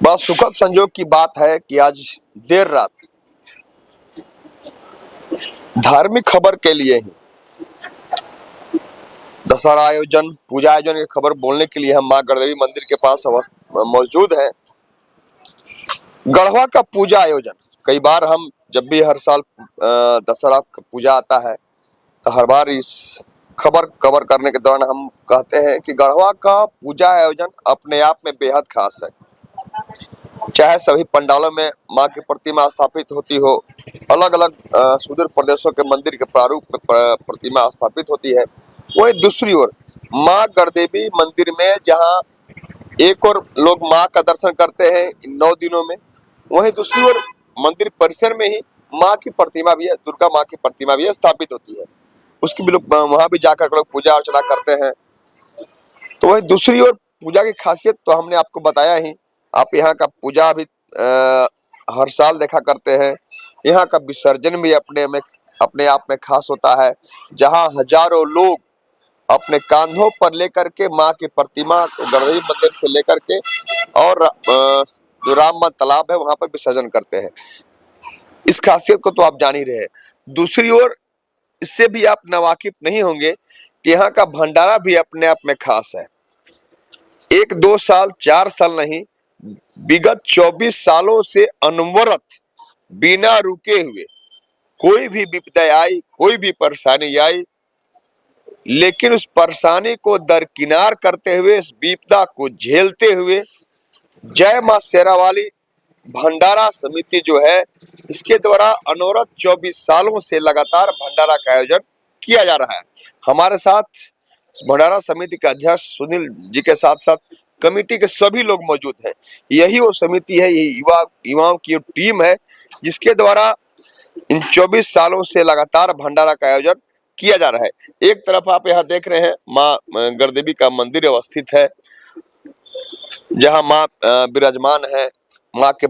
बड़ा सुखद संयोग की बात है कि आज देर रात धार्मिक खबर के लिए ही दशहरा आयोजन, पूजा आयोजन की खबर बोलने के लिए हम मां गढ़देवी मंदिर के पास मौजूद हैं। गढ़वा का पूजा आयोजन, कई बार हम जब भी हर साल दशहरा पूजा आता है तो हर बार इस खबर कवर करने के दौरान हम कहते हैं कि गढ़वा का पूजा आयोजन अपने आप में बेहद खास है। चाहे सभी पंडालों में मां की प्रतिमा स्थापित होती हो, अलग अलग सुदूर प्रदेशों के मंदिर के प्रारूप में प्रतिमा स्थापित होती है, वही दूसरी ओर मां गढ़देवी मंदिर में जहां एक और लोग मां का दर्शन करते हैं इन 9 दिनों में, वहीं दूसरी ओर मंदिर परिसर में ही मां की प्रतिमा भी है, दुर्गा मां की प्रतिमा भी स्थापित होती है। उसकी भी लोग वहां भी जाकर लोग पूजा अर्चना करते हैं। तो वही दूसरी ओर पूजा की खासियत तो हमने आपको बताया ही। आप यहाँ का पूजा भी हर साल देखा करते हैं। यहाँ का विसर्जन भी अपने आप में खास होता है, जहाँ हजारों लोग अपने कांधों पर लेकर के मां की प्रतिमा को गढ़देवी मंदिर से लेकर के और जो राम तालाब है वहां पर विसर्जन करते हैं। इस खासियत को तो आप जान ही रहे हैं। दूसरी ओर इससे भी आप नावाकिफ नहीं होंगे कि यहाँ का भंडारा भी अपने आप में खास है। 1-2 साल 4 साल नहीं, विगत 24 सालों से अनवरत बिना रुके हुए कोई भी विपदा आई, कोई भी परेशानी आई, लेकिन उस परेशानी को दरकिनार करते हुए, इस विपदा को झेलते हुए जय मां शेरावाली भंडारा समिति जो है, इसके द्वारा अनवरत 24 सालों से लगातार भंडारा का आयोजन किया जा रहा है। हमारे साथ भंडारा समिति के अध्यक्ष सुनील जी के साथ साथ कमेटी के सभी लोग मौजूद हैं। यही वो समिति है, यही युवाओं की टीम है जिसके द्वारा इन 24 सालों से लगातार भंडारा का आयोजन किया जा रहा है। एक तरफ आप यहाँ देख रहे हैं मां गढ़देवी का मंदिर अवस्थित है, जहाँ मां विराजमान है। मां के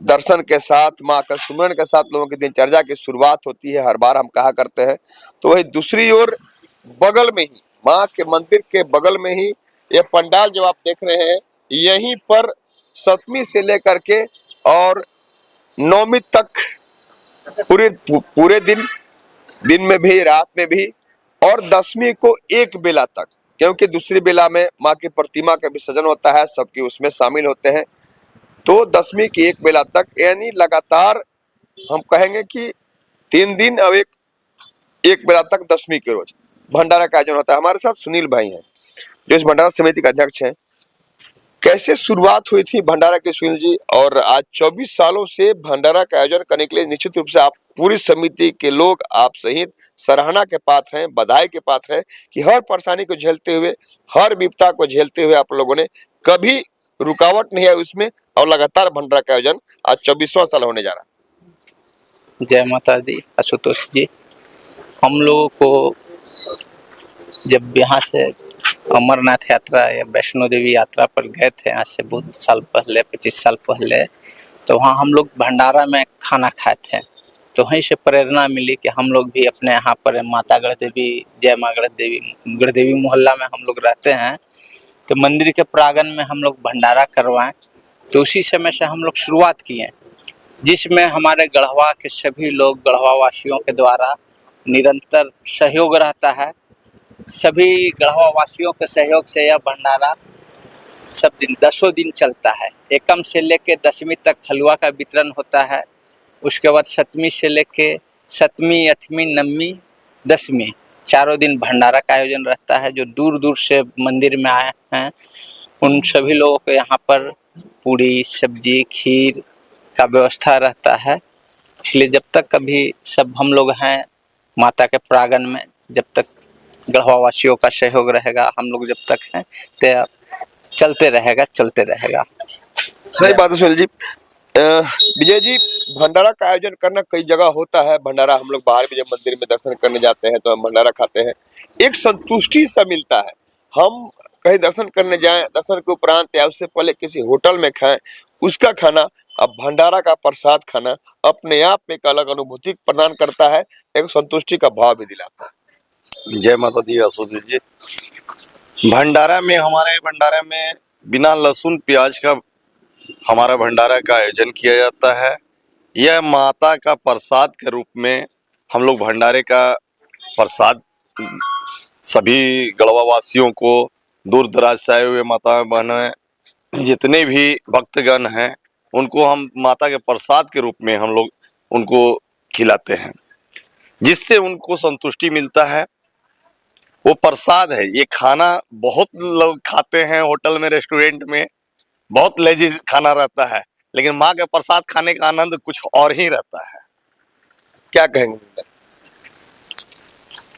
दर्शन के साथ, मां का सुमरन के साथ लोगों की दिनचर्या की शुरुआत होती है, हर बार हम कहा करते हैं। तो वही दूसरी ओर बगल में ही, मां के मंदिर के बगल में ही ये पंडाल जो आप देख रहे हैं, यहीं पर 7वीं से लेकर के और 9वीं तक पूरे दिन में भी, रात में भी, और 10वीं को एक बेला तक, क्योंकि दूसरी बेला में मां की प्रतिमा का विसर्जन होता है, सबके उसमें शामिल होते हैं। तो 10वीं की एक बेला तक, यानी लगातार हम कहेंगे कि 3 दिन और एक बेला तक 10वीं के रोज भंडारा का आयोजन होता है। हमारे साथ सुनील भाई हैं जो इस भंडारा समिति के अध्यक्ष हैं। कैसे शुरुआत हुई थी भंडारा की सुनील जी, और आज 24 सालों से भंडारा का आयोजन करने के लिए निश्चित रूप से आप पूरी समिति के लोग, आप सहित सराहना के पात्र हैं, बधाई के पात्र हैं कि हर परेशानी को झेलते हुए, हर विपदा को झेलते हुए आप लोगों ने कभी रुकावट नहीं आई उसमें, और लगातार भंडारा का आयोजन आज 24वां साल होने जा रहा है। जय माता दी। आशुतोष जी, हम लोगों को जब यहाँ से अमरनाथ यात्रा या वैष्णो देवी यात्रा पर गए थे, आज से बहुत साल पहले, 25 साल पहले, तो वहाँ हम लोग भंडारा में खाना खाए थे। तो वहीं से प्रेरणा मिली कि हम लोग भी अपने यहाँ पर माता गढ़देवी, जय माँ गढ़देवी मोहल्ला में हम लोग रहते हैं, तो मंदिर के प्रांगण में हम लोग भंडारा करवाएं। तो उसी समय से हम लोग शुरुआत किए, जिसमें हमारे गढ़वा के सभी लोग, गढ़वा वासियों के द्वारा निरंतर सहयोग रहता है। सभी गढ़वा वासियों के सहयोग से यह भंडारा सब दिन 10 दिन चलता है। एकम से लेके 10वीं तक हलवा का वितरण होता है। उसके बाद 7वीं से लेके 7वीं, 8वीं, 9वीं, 10वीं, चारों दिन भंडारा का आयोजन रहता है। जो दूर दूर से मंदिर में आए हैं उन सभी लोगों को यहाँ पर पूड़ी, सब्जी, खीर का व्यवस्था रहता है। इसलिए जब तक कभी सब हम लोग हैं माता के प्रांगण में, जब तक गढ़वा वासियों का सहयोग रहेगा, हम लोग जब तक हैं, तो चलते रहेगा। सही बात है सुनील जी। विजय जी, भंडारा का आयोजन करना कई जगह होता है। भंडारा हम लोग बाहर भी जब मंदिर में दर्शन करने जाते हैं तो हम भंडारा खाते हैं, एक संतुष्टि सा मिलता है। हम कहीं दर्शन करने जाएं, दर्शन के उपरांत या उससे पहले किसी होटल में खाएं, उसका खाना, अब भंडारा का प्रसाद खाना अपने आप में एक अलग अनुभूति प्रदान करता है, एक संतुष्टि का भाव भी दिलाता है। जय माता दी। आशुतोष जी, हमारे भंडारा में बिना लहसुन प्याज का हमारा भंडारा का आयोजन किया जाता है। यह माता का प्रसाद के रूप में हम लोग भंडारे का प्रसाद सभी गढ़वा वासियों को, दूर दराज से आए हुए माता बहनें, जितने भी भक्तगण हैं, उनको हम माता के प्रसाद के रूप में हम लोग उनको खिलाते हैं, जिससे उनको संतुष्टि मिलता है। वो प्रसाद है, ये खाना बहुत लोग खाते हैं होटल में, रेस्टोरेंट में, बहुत लजीज खाना रहता है, लेकिन माँ का प्रसाद खाने का आनंद कुछ और ही रहता है। क्या कहेंगे?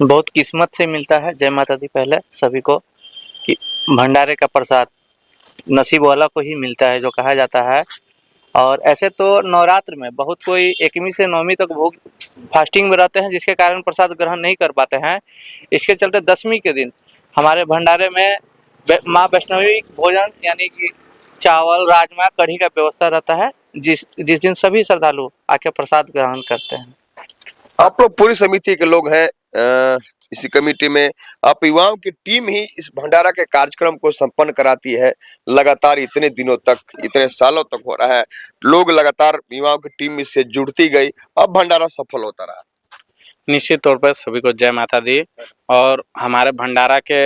बहुत किस्मत से मिलता है। जय माता दी पहले सभी को, कि भंडारे का प्रसाद नसीब वाला को ही मिलता है, जो कहा जाता है। और ऐसे तो नवरात्र में बहुत कोई 1वीं से 9वीं तक भोग फास्टिंग में रहते हैं, जिसके कारण प्रसाद ग्रहण नहीं कर पाते हैं। इसके चलते 10वीं के दिन हमारे भंडारे में माँ वैष्णवी भोजन यानी कि चावल, राजमा, कढ़ी का व्यवस्था रहता है, जिस दिन सभी श्रद्धालु आके प्रसाद ग्रहण करते हैं। आप लोग पूरी समिति के लोग हैं, इसी कमेटी में आप युवाओं की टीम ही इस भंडारा के कार्यक्रम को संपन्न कराती है। लगातार इतने दिनों तक, इतने सालों तक हो रहा है, लोग लगातार युवाओं की टीम इससे जुड़ती गई, अब भंडारा सफल होता रहा। निश्चित तौर पर सभी को जय माता दी। और हमारे भंडारा के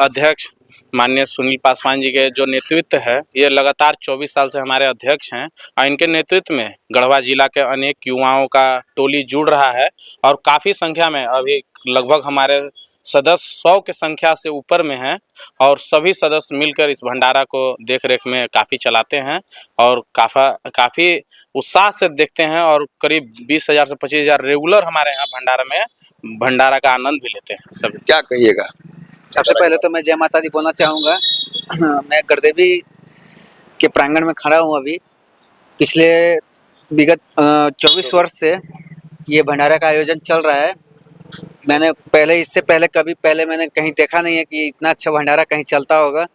अध्यक्ष माननीय सुनील पासवान जी के जो नेतृत्व है, ये लगातार 24 साल से हमारे अध्यक्ष हैं, और इनके नेतृत्व में गढ़वा जिला के अनेक युवाओं का टोली जुड़ रहा है। और काफ़ी संख्या में अभी लगभग हमारे सदस्य 100 के संख्या से ऊपर में हैं, और सभी सदस्य मिलकर इस भंडारा को देख रेख में काफ़ी चलाते हैं और काफ़ी उत्साह से देखते हैं। और करीब 20,000 से 25,000 रेगुलर हमारे यहाँ भंडारा में भंडारा का आनंद भी लेते हैं सभी। क्या कहिएगा? सबसे पहले तो मैं जय माता दी बोलना चाहूँगा। मैं गढ़देवी के प्रांगण में खड़ा हूँ अभी। पिछले विगत 24 वर्ष से ये भंडारा का आयोजन चल रहा है। मैंने इससे पहले मैंने कहीं देखा नहीं है कि इतना अच्छा भंडारा कहीं चलता होगा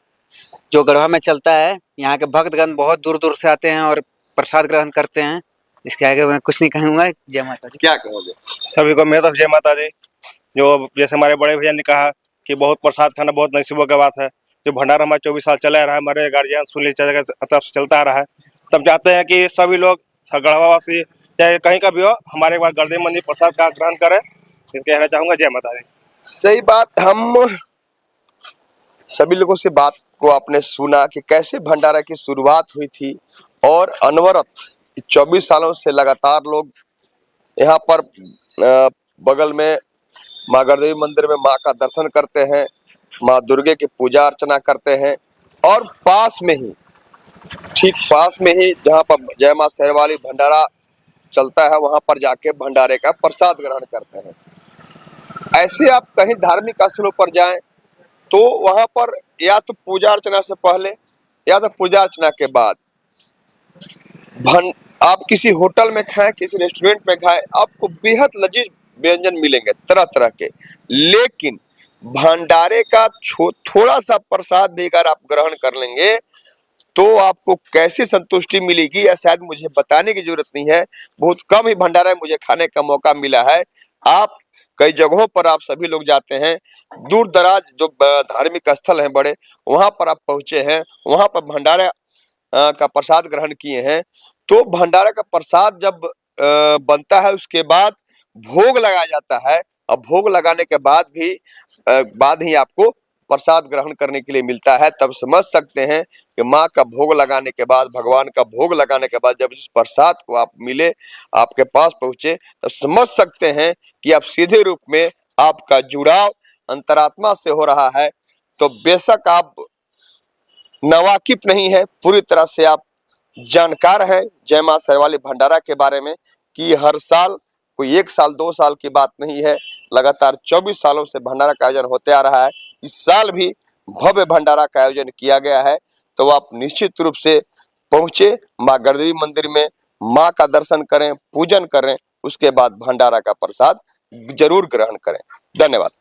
जो गढ़वा में चलता है। यहाँ के भक्तगण बहुत दूर दूर से आते हैं और प्रसाद ग्रहण करते हैं। इसके आगे मैं कुछ नहीं कहूँगा। जय माता दी। क्या कहोगे? सभी को मेरी तरफ जय माता दी। जो जैसे हमारे बड़े भैया ने कहा कि बहुत प्रसाद खाना बहुत नसीबों की बात है। जो भंडारा हमारे 24 साल चला रहा है, हमारे गार्जियन सुनील चाचा की तरफ से चलता आ रहा है। तब चाहते हैं कि सभी लोग गढ़वा वासी चाहे कहीं का भी हो, हमारे एक बार गढ़देवी मंदिर प्रसाद का ग्रहण करें। इसके कहना चाहूँगा जय माता दी। सही बात। हम सभी लोगों से बात को आपने सुना कि कैसे भंडारा की शुरुआत हुई थी, और अनवरत 24 सालों से लगातार लोग यहाँ पर बगल में माँ गढ़देवी मंदिर में माँ का दर्शन करते हैं, माँ दुर्गे की पूजा अर्चना करते हैं, और पास में ही, ठीक पास में ही जहाँ पर जय माँ शेरवाली भंडारा चलता है, वहाँ पर जाके भंडारे का प्रसाद ग्रहण करते हैं। ऐसे आप कहीं धार्मिक स्थलों पर जाएं तो वहाँ पर या तो पूजा अर्चना से पहले या तो पूजा अर्चना के बाद आप किसी होटल में खाएं, किसी रेस्टोरेंट में खाएं, आपको बेहद लजीज व्यंजन मिलेंगे तरह तरह के। लेकिन भंडारे का थोड़ा सा प्रसाद भी अगर आप ग्रहण कर लेंगे तो आपको कैसी संतुष्टि मिलेगी, या शायद मुझे बताने की जरूरत नहीं है। बहुत कम ही भंडारा मुझे खाने का मौका मिला है। आप कई जगहों पर आप सभी लोग जाते हैं, दूर दराज जो धार्मिक स्थल हैं बड़े, वहां पर आप पहुंचे हैं, वहां पर भंडारा का प्रसाद ग्रहण किए हैं। तो भंडारा का प्रसाद जब बनता है, उसके बाद भोग लगाया जाता है, और भोग लगाने के बाद ही आपको प्रसाद ग्रहण करने के लिए मिलता है। तब समझ सकते हैं कि माँ का भोग लगाने के बाद, भगवान का भोग लगाने के बाद जब इस प्रसाद को आप मिले, आपके पास पहुंचे, तब समझ सकते हैं कि आप सीधे रूप में आपका जुड़ाव अंतरात्मा से हो रहा है। तो बेशक आप नवाकिफ नहीं है, पूरी तरह से आप जानकार हैं जय माँ शेरवाली भंडारा के बारे में, कि हर साल कोई 1 साल 2 साल की बात नहीं है, लगातार 24 सालों से भंडारा का आयोजन होते आ रहा है। इस साल भी भव्य भंडारा का आयोजन किया गया है। तो आप निश्चित रूप से पहुंचे माँ गढ़देवी मंदिर में, माँ का दर्शन करें, पूजन करें, उसके बाद भंडारा का प्रसाद जरूर ग्रहण करें। धन्यवाद।